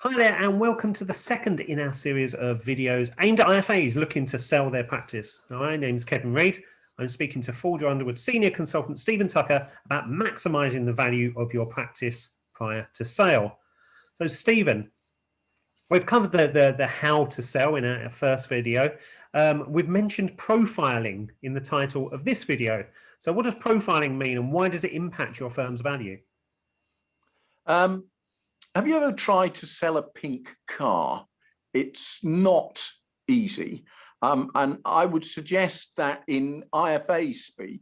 Hi there and welcome to the second in our series of videos aimed at IFAs looking to sell their practice. Now, my name's Kevin Reid. I'm speaking to Foulger Underwood Senior Consultant Stephen Tucker about maximising the value of your practice prior to sale. So Stephen, we've covered the how to sell in our first video. We've mentioned profiling in the title of this video. So what does profiling mean and why does it impact your firm's value? Have you ever tried to sell a pink car? It's not easy. And I would suggest that in IFA speak,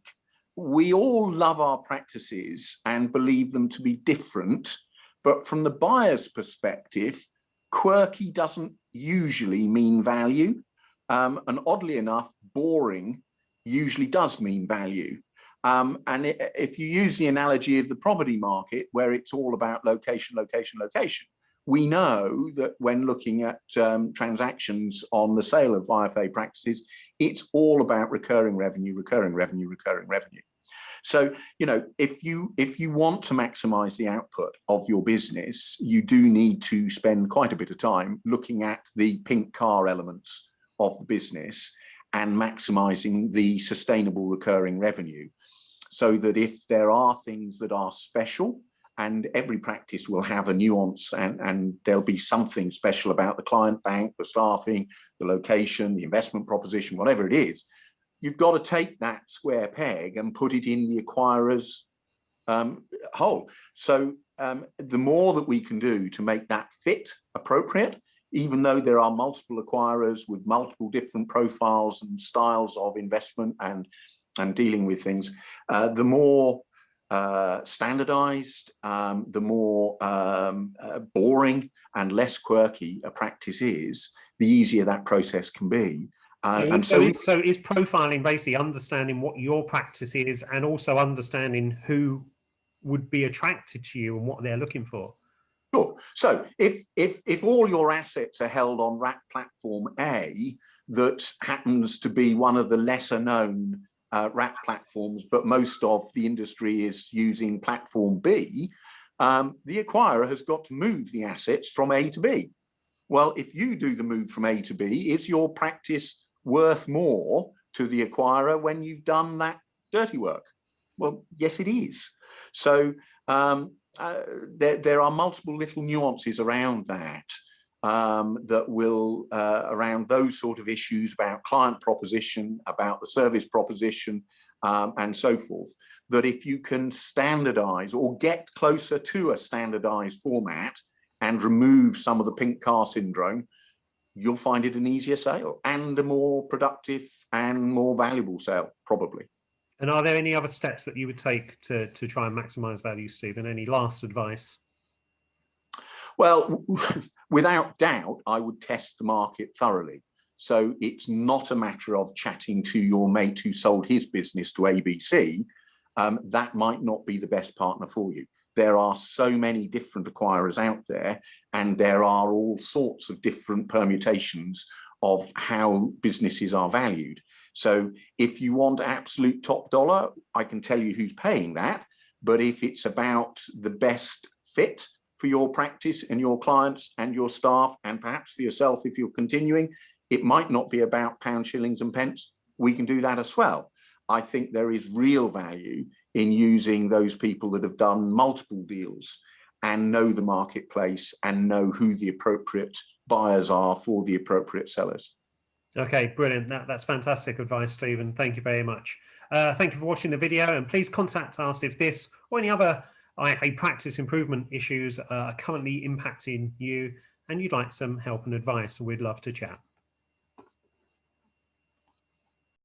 we all love our practices and believe them to be different. But from the buyer's perspective, quirky doesn't usually mean value. And oddly enough, boring usually does mean value. And if you use the analogy of the property market, where it's all about location, location, location, we know that when looking at transactions on the sale of IFA practices, it's all about recurring revenue, recurring revenue, recurring revenue. So, you know, if you want to maximize the output of your business, you do need to spend quite a bit of time looking at the pink car elements of the business and maximizing the sustainable recurring revenue. So that if there are things that are special, and every practice will have a nuance and there'll be something special about the client bank, the staffing, the location, the investment proposition, whatever it is, you've got to take that square peg and put it in the acquirer's hole. So the more that we can do to make that fit appropriate, even though there are multiple acquirers with multiple different profiles and styles of investment and dealing with things, the more standardized, the more boring and less quirky a practice is, the easier that process can be. So is profiling basically understanding what your practice is and also understanding who would be attracted to you and what they're looking for? Sure. So if all your assets are held on RAP platform A, that happens to be one of the lesser known RAP platforms, but most of the industry is using platform B, the acquirer has got to move the assets from A to B. Well, if you do the move from A to B, is your practice worth more to the acquirer when you've done that dirty work? Well, yes, it is. So there are multiple little nuances around that. That will, around those sort of issues about client proposition, about the service proposition, and so forth, that if you can standardize or get closer to a standardized format and remove some of the pink car syndrome, you'll find it an easier sale and a more productive and more valuable sale, probably. And are there any other steps that you would take to try and maximize value, Stephen? Any last advice? Well, without doubt, I would test the market thoroughly. So it's not a matter of chatting to your mate who sold his business to ABC. That might not be the best partner for you. There are so many different acquirers out there, and there are all sorts of different permutations of how businesses are valued. So if you want absolute top dollar, I can tell you who's paying that. But if it's about the best fit for your practice and your clients and your staff, and perhaps for yourself if you're continuing, it might not be about pounds, shillings and pence. We can do that as well. I think there is real value in using those people that have done multiple deals and know the marketplace and know who the appropriate buyers are for the appropriate sellers. Okay, brilliant. That's fantastic advice, Stephen. Thank you very much. Thank you for watching the video, and please contact us if this or any other IFA practice improvement issues are currently impacting you and you'd like some help and advice. We'd love to chat.